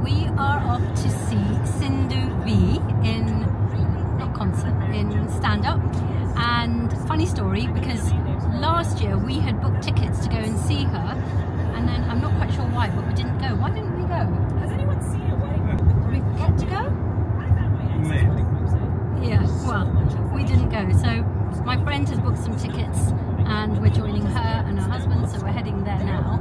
We are off to see Sindhu V in stand-up. And funny story, because last year we had booked tickets to go and see her, and then I'm not quite sure why, but we didn't go. Why didn't we go? Has anyone seen a wedding? Did we forget to go? Yeah, well, we didn't go. So my friend has booked some tickets and we're joining her and her husband, so we're heading there now.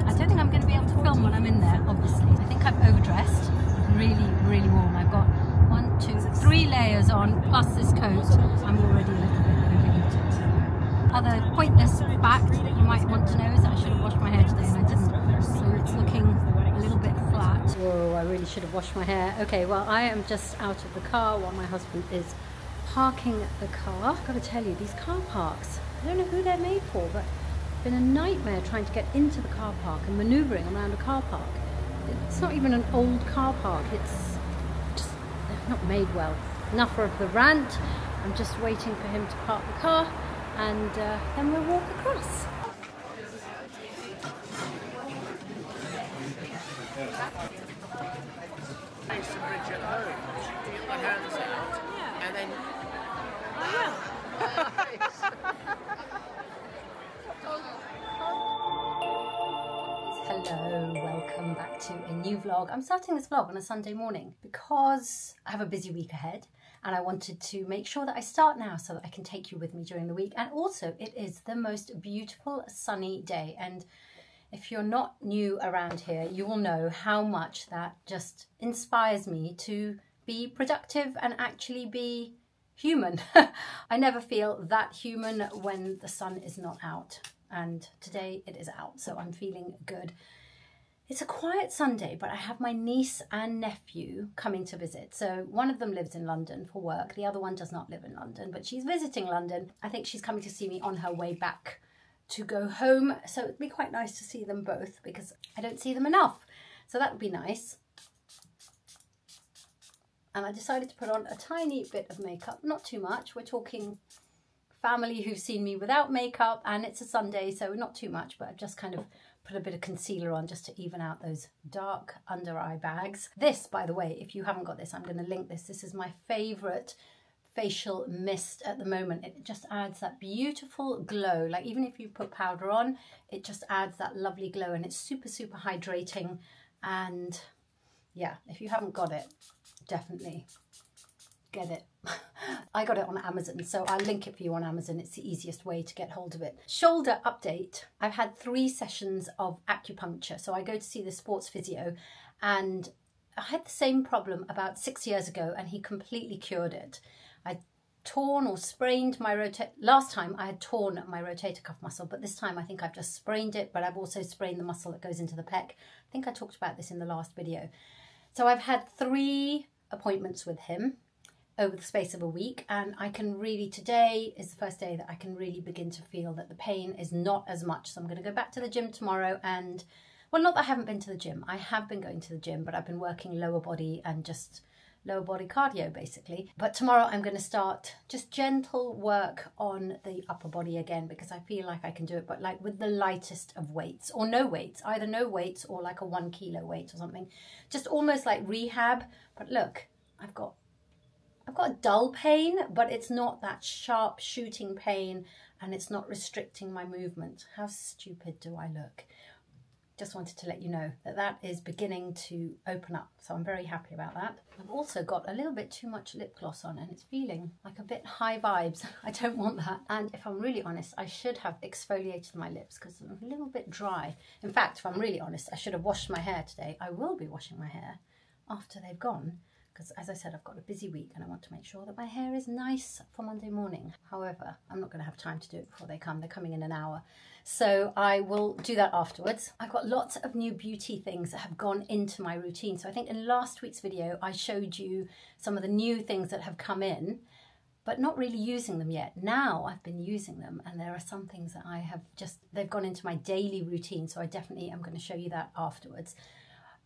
I don't think I'm going to be able to film when I'm in there, obviously. I think I'm overdressed, really, really warm. I've got 1, 2, 3 layers on, plus this coat. I'm already a little bit overheated. Other pointless fact you might want to know is that I should have washed my hair today and I didn't. So it's looking a little bit flat. Whoa, I really should have washed my hair. Okay, well, I am just out of the car while my husband is parking the car. I've got to tell you, these car parks, I don't know who they're made for, but it's been a nightmare trying to get into the car park and manoeuvring around a car park. It's not even an old car park, it's just, they're not made well. Enough of the rant. I'm just waiting for him to park the car and then we'll walk across. And then Hello, welcome back to a new vlog. I'm starting this vlog on a Sunday morning because I have a busy week ahead and I wanted to make sure that I start now so that I can take you with me during the week. And also it is the most beautiful sunny day, and if you're not new around here, you will know how much that just inspires me to be productive and actually be human. I never feel that human when the sun is not out, and today it is out, so I'm feeling good. It's a quiet Sunday, but I have my niece and nephew coming to visit. So one of them lives in London for work, the other one does not live in London, but she's visiting London. I think she's coming to see me on her way back to go home, so it'd be quite nice to see them both because I don't see them enough, so that would be nice. And I decided to put on a tiny bit of makeup, not too much. We're talking family who've seen me without makeup, and it's a Sunday, so not too much, but I've just kind of put a bit of concealer on just to even out those dark under eye bags. This, by the way, if you haven't got this, I'm going to link this. This is my favourite facial mist at the moment. It just adds that beautiful glow. Like, even if you put powder on, it just adds that lovely glow, and it's super, super hydrating. And yeah, if you haven't got it, definitely get it. I got it on Amazon, so I'll link it for you on Amazon. It's the easiest way to get hold of it. Shoulder update. I've had 3 sessions of acupuncture. So I go to see the sports physio, and I had the same problem about 6 years ago, and he completely cured it. I torn or sprained my last time I had torn my rotator cuff muscle, but this time I think I've just sprained it, but I've also sprained the muscle that goes into the pec. I think I talked about this in the last video. So I've had 3 appointments with him over the space of a week, and I can really, today is the first day that I can really begin to feel that the pain is not as much. So I'm going to go back to the gym tomorrow, and well, not that I haven't been to the gym. I have been going to the gym, but I've been working lower body and just lower body cardio basically. But tomorrow I'm going to start just gentle work on the upper body again, because I feel like I can do it, but like with the lightest of weights, or no weights, either no weights or like a 1 kilo weight or something, just almost like rehab. But look, I've got a dull pain, but it's not that sharp shooting pain, and it's not restricting my movement. How stupid do I look? Just wanted to let you know that that is beginning to open up, so I'm very happy about that. I've also got a little bit too much lip gloss on, and it's feeling like a bit high vibes. I don't want that. And if I'm really honest, I should have exfoliated my lips because I'm a little bit dry. In fact, if I'm really honest, I should have washed my hair today. I will be washing my hair after they've gone, because as I said, I've got a busy week and I want to make sure that my hair is nice for Monday morning. However, I'm not going to have time to do it before they come. They're coming in an hour. So I will do that afterwards. I've got lots of new beauty things that have gone into my routine. So I think in last week's video, I showed you some of the new things that have come in, but not really using them yet. Now I've been using them, and there are some things that I have just, they've gone into my daily routine. So I definitely am going to show you that afterwards.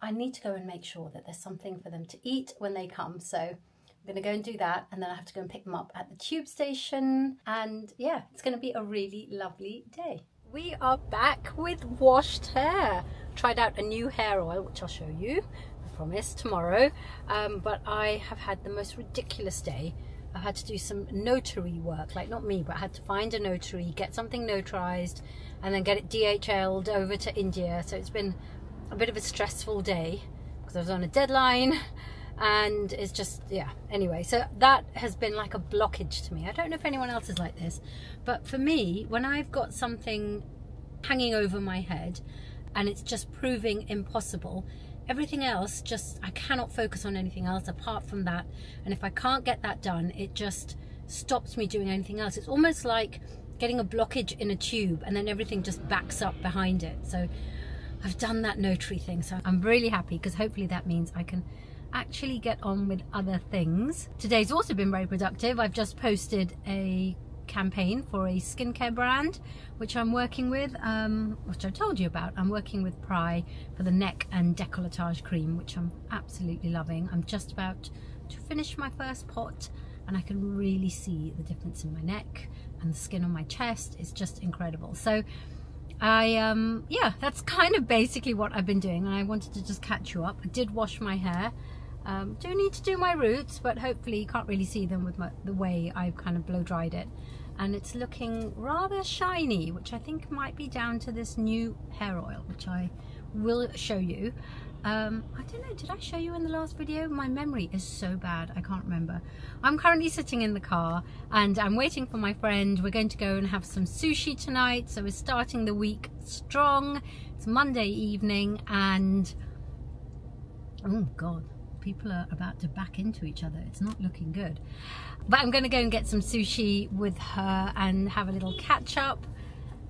I need to go and make sure that there's something for them to eat when they come. So I'm going to go and do that, and then I have to go and pick them up at the tube station. And yeah, it's going to be a really lovely day. We are back with washed hair. tried out a new hair oil, which I'll show you, I promise, tomorrow. But I have had the most ridiculous day. I've had to do some notary work, like not me, but I had to find a notary, get something notarized, and then get it DHL'd over to India. So it's been a bit of a stressful day because I was on a deadline, and it's just, yeah, anyway, so that has been like a blockage to me. I don't know if anyone else is like this, but for me, when I've got something hanging over my head and it's just proving impossible, everything else just, I cannot focus on anything else apart from that. And if I can't get that done, it just stops me doing anything else. It's almost like getting a blockage in a tube and then everything just backs up behind it. So I've done that notary thing, so I'm really happy, because hopefully that means I can actually get on with other things. Today's also been very productive. I've just posted a campaign for a skincare brand which I'm working with, which I told you about. I'm working with Pry for the neck and décolletage cream, which I'm absolutely loving. I'm just about to finish my first pot and I can really see the difference in my neck and the skin on my chest. It's just incredible. So yeah, that's kind of basically what I've been doing, and I wanted to just catch you up. I did wash my hair. Do need to do my roots, but hopefully you can't really see them with the way I've kind of blow dried it, and it's looking rather shiny, which I think might be down to this new hair oil, which I will show you. I don't know, did I show you in the last video? My memory is so bad, I can't remember. I'm currently sitting in the car and I'm waiting for my friend. We're going to go and have some sushi tonight, so we're starting the week strong. It's Monday evening and oh god, people are about to back into each other. It's not looking good. But I'm going to go and get some sushi with her and have a little catch up.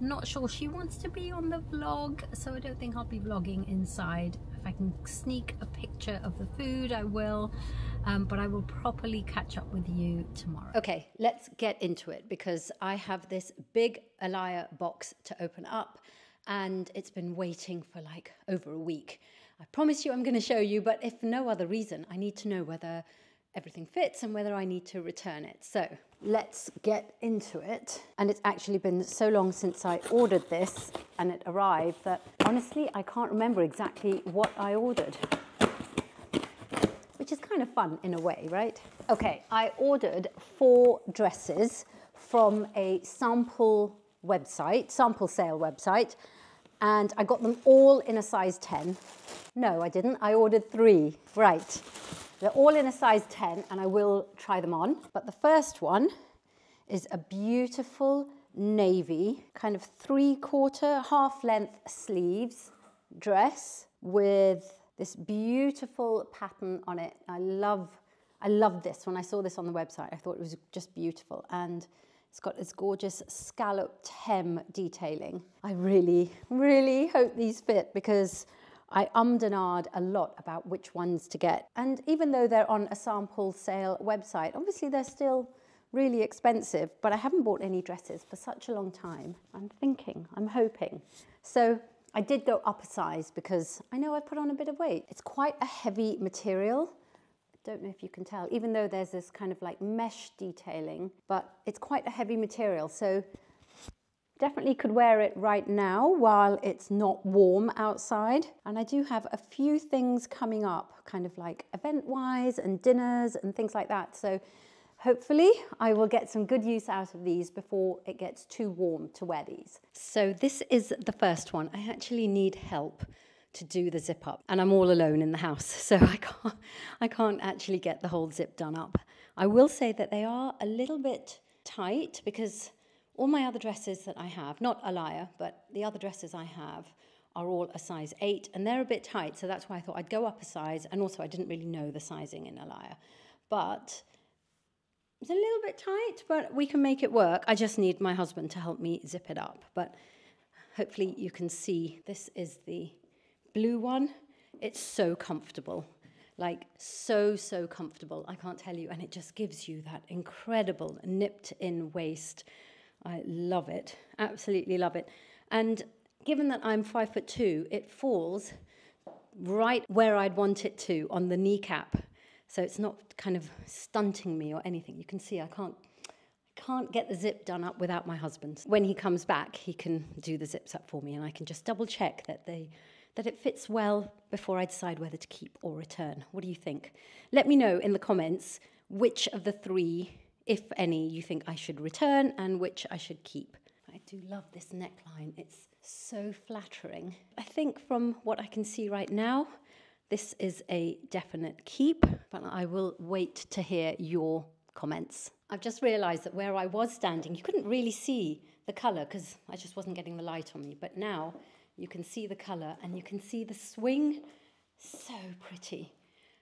Not sure she wants to be on the vlog, so I don't think I'll be vlogging inside. If I can sneak a picture of the food, I will. But I will properly catch up with you tomorrow. Okay, let's get into it, because I have this big ALAIA box to open up and it's been waiting for like over a week. I promise you I'm going to show you, but if for no other reason, I need to know whether everything fits and whether I need to return it. So let's get into it. And it's actually been so long since I ordered this and it arrived that honestly I can't remember exactly what I ordered, which is kind of fun in a way, right? Okay, I ordered 4 dresses from a sample sale website, and I got them all in a size 10. No, I didn't. I ordered 3. Right. They're all in a size 10 and I will try them on. But the first one is a beautiful navy, kind of 3/4, half-length sleeves dress with this beautiful pattern on it. I love this. When I saw this on the website, I thought it was just beautiful. And it's got this gorgeous scalloped hem detailing. I really, really hope these fit, because I ummed and ahed a lot about which ones to get. And even though they're on a sample sale website, obviously they're still really expensive, but I haven't bought any dresses for such a long time. I'm hoping. So I did go up a size because I know I put on a bit of weight. It's quite a heavy material. I don't know if you can tell, even though there's this kind of like mesh detailing, but it's quite a heavy material. So definitely could wear it right now while it's not warm outside. And I do have a few things coming up, kind of like event-wise and dinners and things like that. So hopefully I will get some good use out of these before it gets too warm to wear these. So this is the first one. I actually need help to do the zip up, and I'm all alone in the house, so I can't actually get the whole zip done up. I will say that they are a little bit tight, because all my other dresses that I have, not ALAIA, but the other dresses I have are all a size 8, and they're a bit tight, so that's why I thought I'd go up a size, and also I didn't really know the sizing in ALAIA. But it's a little bit tight, but we can make it work. I just need my husband to help me zip it up, but hopefully you can see this is the blue one. It's so comfortable, like so comfortable, I can't tell you, and it just gives you that incredible nipped in waist. I love it, absolutely love it. And given that I'm 5'2", it falls right where I'd want it to on the kneecap, so it's not kind of stunting me or anything. You can see I can't get the zip done up without my husband. When he comes back, he can do the zips up for me, and I can just double check that that it fits well before I decide whether to keep or return. What do you think? Let me know in the comments which of the three, if any, you think I should return and which I should keep. I do love this neckline. It's so flattering. I think from what I can see right now, this is a definite keep, but I will wait to hear your comments. I've just realized that where I was standing, you couldn't really see the color because I just wasn't getting the light on me. But now you can see the color and you can see the swing. So pretty.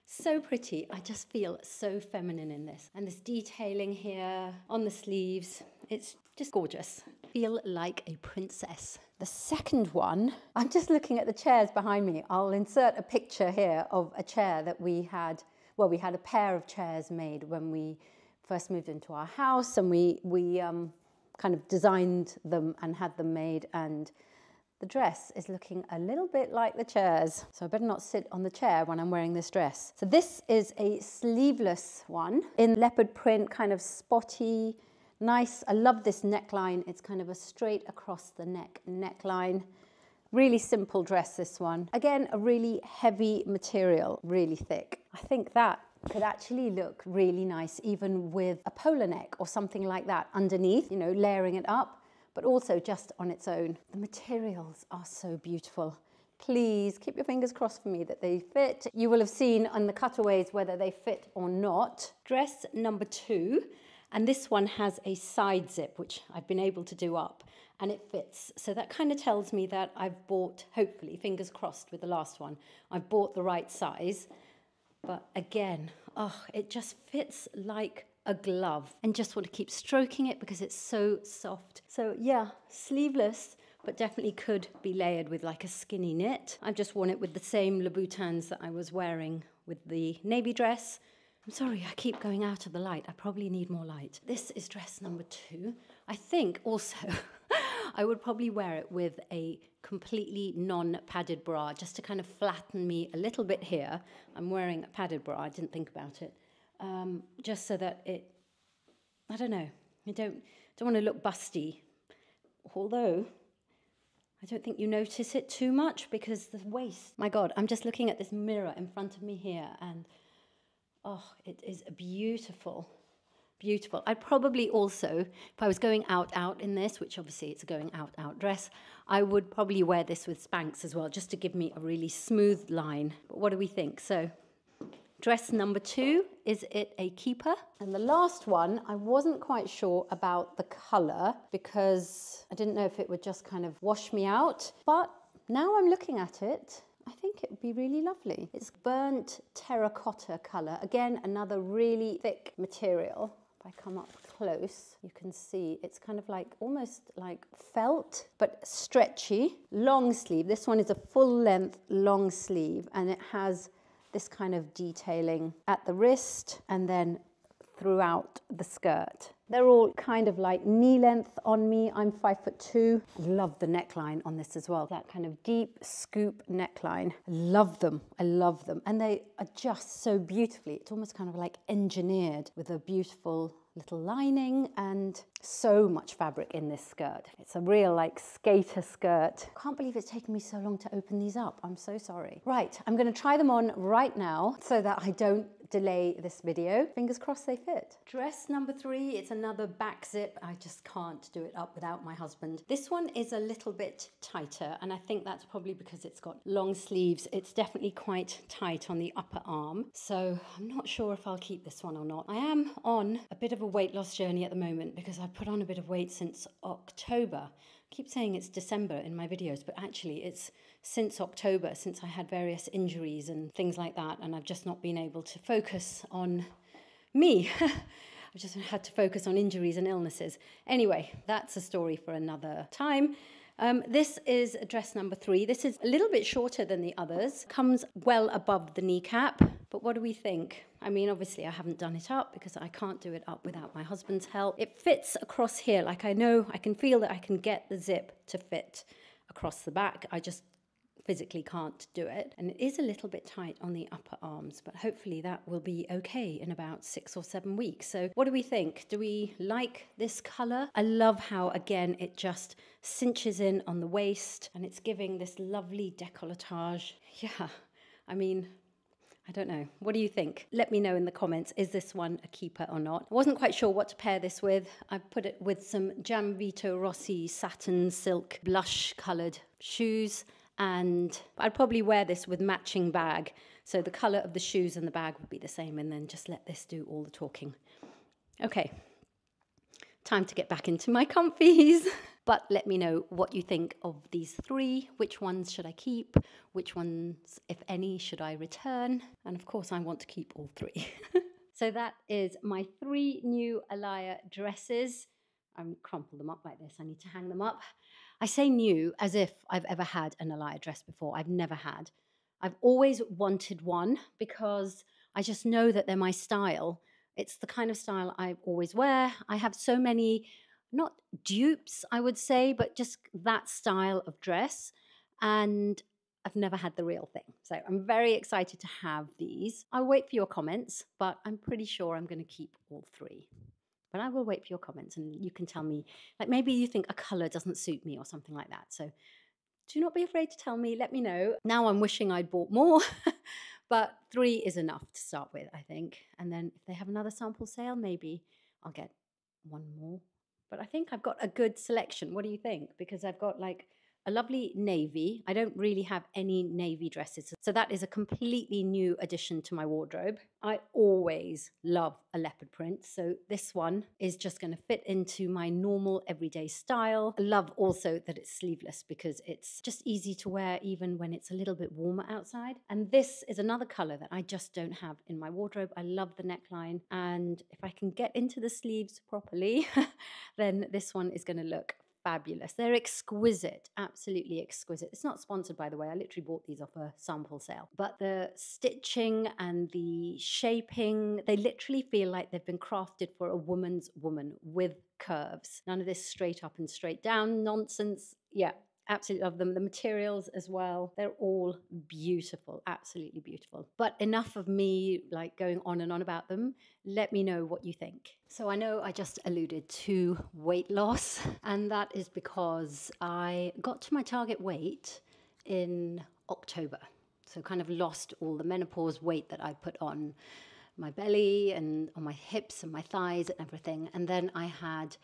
So pretty. I just feel so feminine in this. And this detailing here on the sleeves, it's just gorgeous. Feel like a princess. The second one, I'm just looking at the chairs behind me. I'll insert a picture here of a chair that we had. Well, we had a pair of chairs made when we first moved into our house, and we kind of designed them and had them made, and the dress is looking a little bit like the chairs. So I better not sit on the chair when I'm wearing this dress. So this is a sleeveless one in leopard print, kind of spotty, nice. I love this neckline. It's kind of a straight across the neck neckline. Really simple dress, this one. Again, a really heavy material, really thick. I think that could actually look really nice even with a polo neck or something like that underneath, you know, layering it up, but also just on its own. The materials are so beautiful. Please keep your fingers crossed for me that they fit. You will have seen on the cutaways whether they fit or not. Dress number 2. And this one has a side zip, which I've been able to do up, and it fits. So that kind of tells me that I've bought, hopefully, fingers crossed with the last one, I've bought the right size. But again, oh, it just fits like a glove, and just want to keep stroking it because it's so soft. So yeah, sleeveless, but definitely could be layered with like a skinny knit. I've just worn it with the same Louboutins that I was wearing with the navy dress. I'm sorry, I keep going out of the light. I probably need more light. This is dress number 2. I think also I would probably wear it with a completely non-padded bra just to kind of flatten me a little bit here. I'm wearing a padded bra, I didn't think about it. Just so that it, I don't know, I don't want to look busty. Although, I don't think you notice it too much because the waist, my God, I'm just looking at this mirror in front of me here and oh, it is beautiful, beautiful. I'd probably also, if I was going out in this, which obviously it's a going out dress, I would probably wear this with Spanx as well, just to give me a really smooth line. But what do we think? So, dress number 2, is it a keeper? And the last one, I wasn't quite sure about the colour because I didn't know if it would just kind of wash me out. But now I'm looking at it, I think it would be really lovely. It's burnt terracotta colour. Again, another really thick material. If I come up close, you can see it's kind of like almost like felt, but stretchy. Long sleeve. This one is a full length long sleeve, and it has this kind of detailing at the wrist and then throughout the skirt. They're all kind of like knee length on me. I'm 5'2". Love the neckline on this as well. That kind of deep scoop neckline. I love them. I love them. And they adjust so beautifully. It's almost kind of like engineered with a beautiful little lining and so much fabric in this skirt. It's a real like skater skirt. Can't believe it's taken me so long to open these up. I'm so sorry. Right, I'm going to try them on right now so that I don't delay this video. Fingers crossed they fit. Dress number 3, it's another back zip. I just can't do it up without my husband. This one is a little bit tighter, and I think that's probably because it's got long sleeves. It's definitely quite tight on the upper arm, so I'm not sure if I'll keep this one or not. I am on a bit of a weight loss journey at the moment because I've put on a bit of weight since October. I keep saying it's December in my videos, but actually it's since October, since I had various injuries and things like that, and I've just not been able to focus on me. I've just had to focus on injuries and illnesses. Anyway, that's a story for another time. This is dress number 3. This is a little bit shorter than the others, comes well above the kneecap, but what do we think? I mean, obviously I haven't done it up because I can't do it up without my husband's help. It fits across here, like I know, I can feel that I can get the zip to fit across the back. I just physically can't do it. And it is a little bit tight on the upper arms, but hopefully that will be okay in about 6 or 7 weeks. So what do we think? Do we like this color? I love how, again, it just cinches in on the waist and it's giving this lovely décolletage. Yeah, I mean, I don't know. What do you think? Let me know in the comments. Is this one a keeper or not? I wasn't quite sure what to pair this with. I put it with some Gianvito Rossi satin silk blush coloured shoes, and I'd probably wear this with matching bag. So the colour of the shoes and the bag would be the same, and then just let this do all the talking. Okay, time to get back into my comfies. But let me know what you think of these 3. Which ones should I keep? Which ones, if any, should I return? And of course, I want to keep all 3. So that is my 3 new ALAIA dresses. I'm crumple them up like this. I need to hang them up. I say new as if I've ever had an ALAIA dress before. I've never had. I've always wanted one because I just know that they're my style. It's the kind of style I always wear. I have so many, not dupes, I would say, but just that style of dress. And I've never had the real thing. So I'm very excited to have these. I'll wait for your comments, but I'm pretty sure I'm going to keep all 3. But I will wait for your comments and you can tell me, like maybe you think a colour doesn't suit me or something like that. So do not be afraid to tell me, let me know. Now I'm wishing I'd bought more, but 3 is enough to start with, I think. And then if they have another sample sale, maybe I'll get 1 more. But I think I've got a good selection. What do you think? Because I've got like a lovely navy. I don't really have any navy dresses, so that is a completely new addition to my wardrobe. I always love a leopard print, so this one is just going to fit into my normal everyday style. I love also that it's sleeveless because it's just easy to wear even when it's a little bit warmer outside. And this is another color that I just don't have in my wardrobe. I love the neckline, and if I can get into the sleeves properly, then this one is going to look fabulous. They're exquisite, absolutely exquisite. It's not sponsored, by the way. I literally bought these off a sample sale. But the stitching and the shaping, they literally feel like they've been crafted for a woman's woman with curves. None of this straight up and straight down nonsense. Yeah, absolutely love them. The materials as well, they're all beautiful, absolutely beautiful. But enough of me like going on and on about them. Let me know what you think. So I know I just alluded to weight loss, and that is because I got to my target weight in October. So kind of lost all the menopause weight that I put on my belly and on my hips and my thighs and everything. And then I had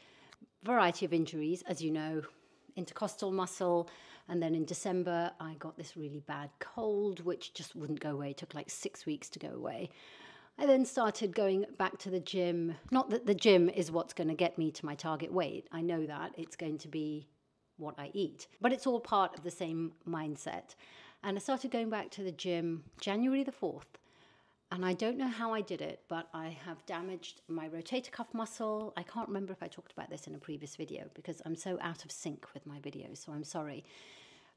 a variety of injuries, as you know, intercostal muscle, and then in December I got this really bad cold which just wouldn't go away. It took like 6 weeks to go away. I then started going back to the gym. Not that the gym is what's going to get me to my target weight. I know that it's going to be what I eat, but it's all part of the same mindset. And I started going back to the gym January the 4th. And I don't know how I did it, but I have damaged my rotator cuff muscle. I can't remember if I talked about this in a previous video because I'm so out of sync with my videos, so I'm sorry.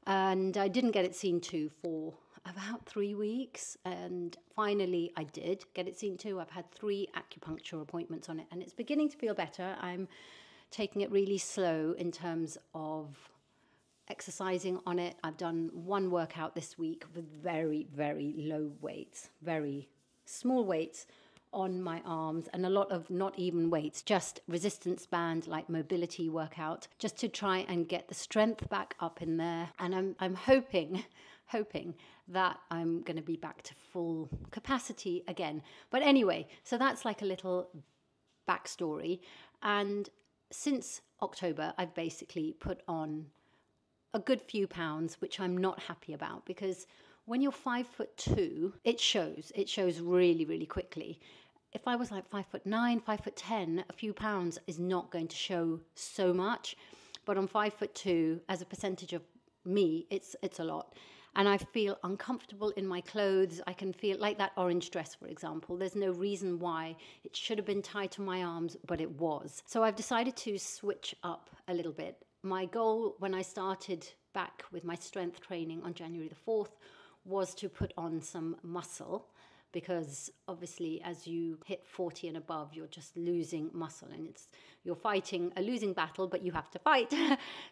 And I didn't get it seen to for about 3 weeks. And finally I did get it seen to. I've had 3 acupuncture appointments on it and it's beginning to feel better. I'm taking it really slow in terms of exercising on it. I've done 1 workout this week with very, very low weights, very small weights on my arms, and a lot of not even weights, just resistance band, like mobility workout, just to try and get the strength back up in there. And I'm hoping that I'm going to be back to full capacity again. But anyway, so that's like a little backstory. And since October, I've basically put on a good few pounds, which I'm not happy about, because when you're 5'2", it shows really, really quickly. If I was like 5'9", 5'10", a few pounds is not going to show so much. But on 5'2", as a percentage of me, it's a lot. And I feel uncomfortable in my clothes. I can feel like that orange dress, for example. There's no reason why it should have been tied to my arms, but it was. So I've decided to switch up a little bit. My goal when I started back with my strength training on January the 4th was to put on some muscle, because obviously as you hit 40 and above, you're just losing muscle, and you're fighting a losing battle, but you have to fight.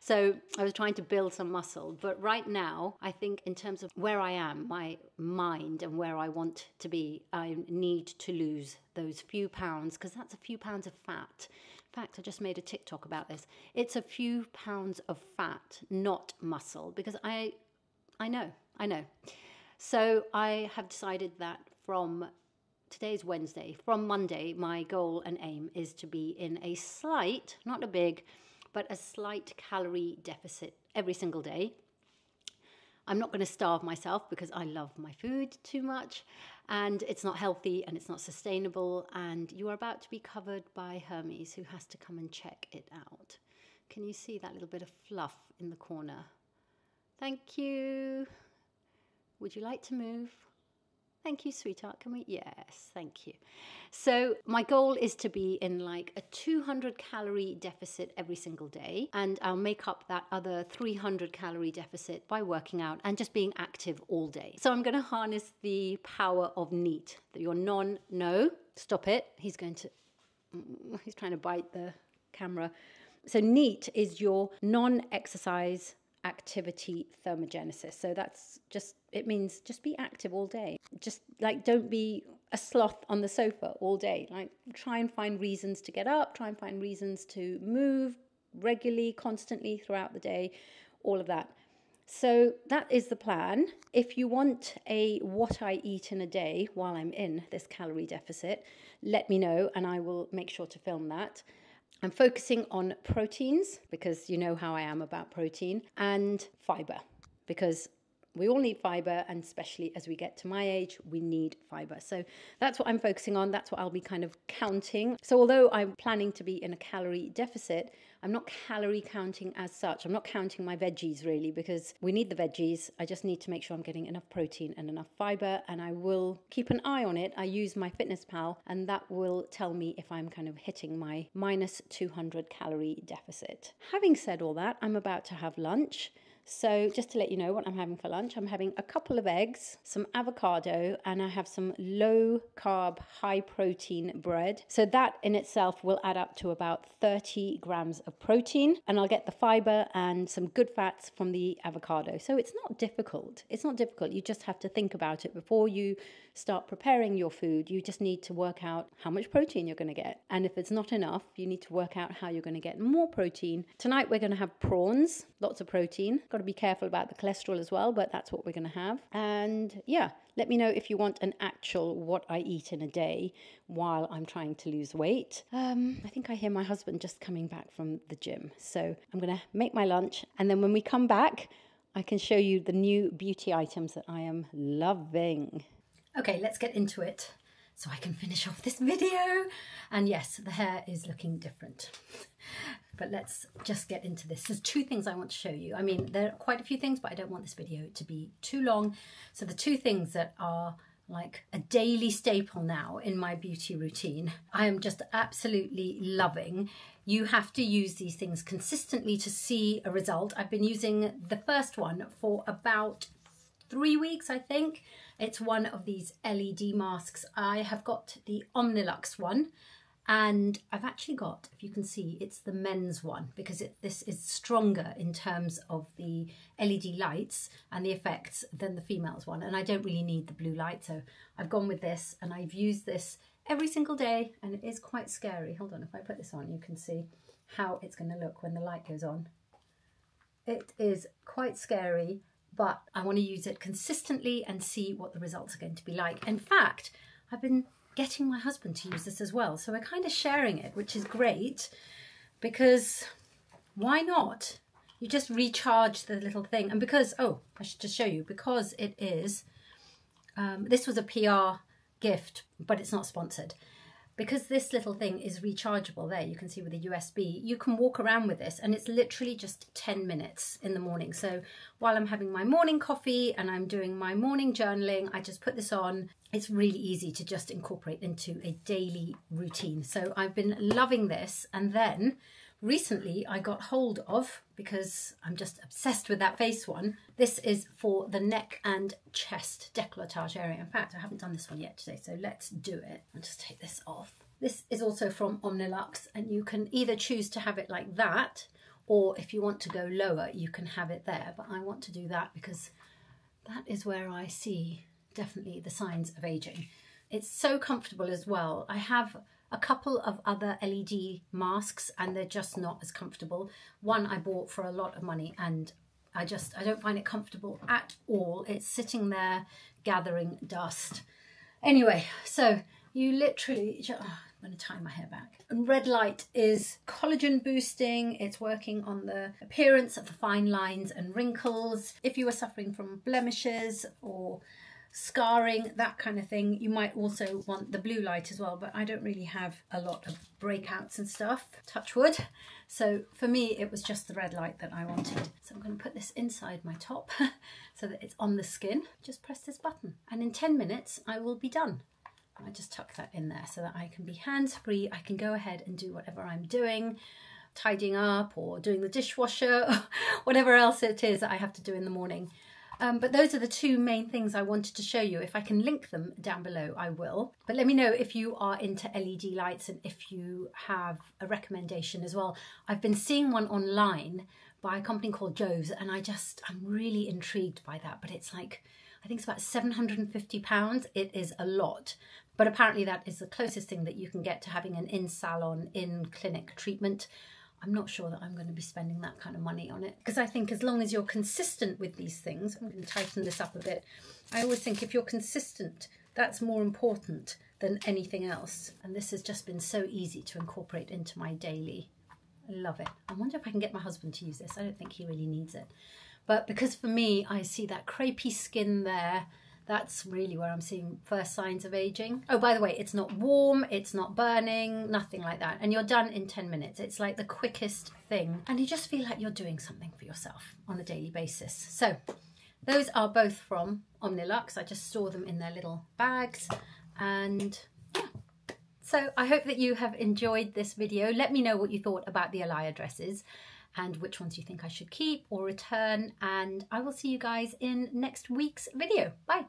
So I was trying to build some muscle. But right now, I think in terms of where I am, my mind and where I want to be, I need to lose those few pounds, because that's a few pounds of fat. In fact, I just made a TikTok about this. It's a few pounds of fat, not muscle, because I know. So I have decided that from today's Wednesday, from Monday, my goal and aim is to be in a slight, not a big, but a slight calorie deficit every single day. I'm not going to starve myself because I love my food too much, and it's not healthy and it's not sustainable, and you are about to be covered by Hermes, who has to come and check it out. Can you see that little bit of fluff in the corner? Thank you. Would you like to move? Thank you, sweetheart. Can we? Yes, thank you. So my goal is to be in like a 200 calorie deficit every single day. And I'll make up that other 300 calorie deficit by working out and just being active all day. So I'm going to harness the power of NEAT. No, stop it. He's trying to bite the camera. So NEAT is your non-exercise activity thermogenesis. So it means just be active all day. Just like, don't be a sloth on the sofa all day. Like, try and find reasons to get up, try and find reasons to move regularly, constantly throughout the day, all of that. So that is the plan. If you want a what I eat in a day while I'm in this calorie deficit, let me know and I will make sure to film that. I'm focusing on proteins, because you know how I am about protein, and fiber, because we all need fiber, and especially as we get to my age, we need fiber. So that's what I'm focusing on. That's what I'll be kind of counting. So although I'm planning to be in a calorie deficit, I'm not calorie counting as such. I'm not counting my veggies really, because we need the veggies. I just need to make sure I'm getting enough protein and enough fiber, and I will keep an eye on it. I use MyFitnessPal, and that will tell me if I'm kind of hitting my minus 200 calorie deficit. Having said all that, I'm about to have lunch. So just to let you know what I'm having for lunch, I'm having a couple of eggs, some avocado, and I have some low carb, high protein bread. So that in itself will add up to about 30 grams of protein, and I'll get the fiber and some good fats from the avocado. So it's not difficult. It's not difficult. You just have to think about it before you start preparing your food. You just need to work out how much protein you're going to get. And if it's not enough, you need to work out how you're going to get more protein. Tonight we're going to have prawns, lots of protein. Got to be careful about the cholesterol as well, but that's what we're going to have. And yeah, let me know if you want an actual what I eat in a day while I'm trying to lose weight. I think I hear my husband just coming back from the gym. So I'm going to make my lunch, and then when we come back, I can show you the new beauty items that I am loving. Okay, let's get into it so I can finish off this video. And yes, the hair is looking different. But let's just get into this. There's two things I want to show you. I mean, there are quite a few things, but I don't want this video to be too long. So the two things that are like a daily staple now in my beauty routine, I am just absolutely loving. You have to use these things consistently to see a result. I've been using the first one for about 3 weeks, I think. It's one of these LED masks. I have got the Omnilux one, and I've actually got, if you can see, it's the men's one, because this is stronger in terms of the LED lights and the effects than the females one, and I don't really need the blue light, so I've gone with this, and I've used this every single day, and it is quite scary. Hold on, if I put this on, you can see how it's going to look when the light goes on. It is quite scary, but I want to use it consistently and see what the results are going to be like. In fact, I've been getting my husband to use this as well. So we're kind of sharing it, which is great, because why not? You just recharge the little thing. And because, oh, I should just show you, because it is, this was a PR gift, but it's not sponsored. Because this little thing is rechargeable there, you can see with a USB, you can walk around with this, and it's literally just 10 minutes in the morning. So while I'm having my morning coffee and I'm doing my morning journaling, I just put this on. It's really easy to just incorporate into a daily routine. So I've been loving this. And then recently I got hold of, because I'm just obsessed with that face one. This is for the neck and chest décolletage area. In fact, I haven't done this one yet today, so let's do it. I'll just take this off. This is also from Omnilux, and you can either choose to have it like that, or if you want to go lower, you can have it there. But I want to do that because that is where I see definitely the signs of aging. It's so comfortable as well. I have a couple of other LED masks and they're just not as comfortable. One I bought for a lot of money and I don't find it comfortable at all. It's sitting there gathering dust. Anyway, so you literally, I'm going to tie my hair back. And red light is collagen boosting. It's working on the appearance of the fine lines and wrinkles. If you are suffering from blemishes or scarring, that kind of thing, you might also want the blue light as well, but I don't really have a lot of breakouts and stuff, touch wood. So for me, it was just the red light that I wanted. So I'm going to put this inside my top so that it's on the skin. Just press this button and in 10 minutes I will be done. I just tuck that in there so that I can be hands-free. I can go ahead and do whatever I'm doing, tidying up or doing the dishwasher, or whatever else it is that I have to do in the morning. But those are the two main things I wanted to show you. If I can link them down below, I will. But let me know if you are into LED lights and if you have a recommendation as well. I've been seeing one online by a company called Jove's, and I'm really intrigued by that. But it's like, I think it's about £750. It is a lot. But apparently that is the closest thing that you can get to having an in-salon, in-clinic treatment. I'm not sure that I'm going to be spending that kind of money on it, because I think as long as you're consistent with these things, I'm going to tighten this up a bit. I always think if you're consistent, that's more important than anything else. And this has just been so easy to incorporate into my daily. I love it. I wonder if I can get my husband to use this. I don't think he really needs it. But because for me, I see that crepey skin there. That's really where I'm seeing first signs of aging. Oh, by the way, it's not warm, it's not burning, nothing like that. And you're done in 10 minutes. It's like the quickest thing. And you just feel like you're doing something for yourself on a daily basis. So those are both from Omnilux. I just store them in their little bags. And yeah. So I hope that you have enjoyed this video. Let me know what you thought about the ALAIA dresses and which ones you think I should keep or return. And I will see you guys in next week's video. Bye.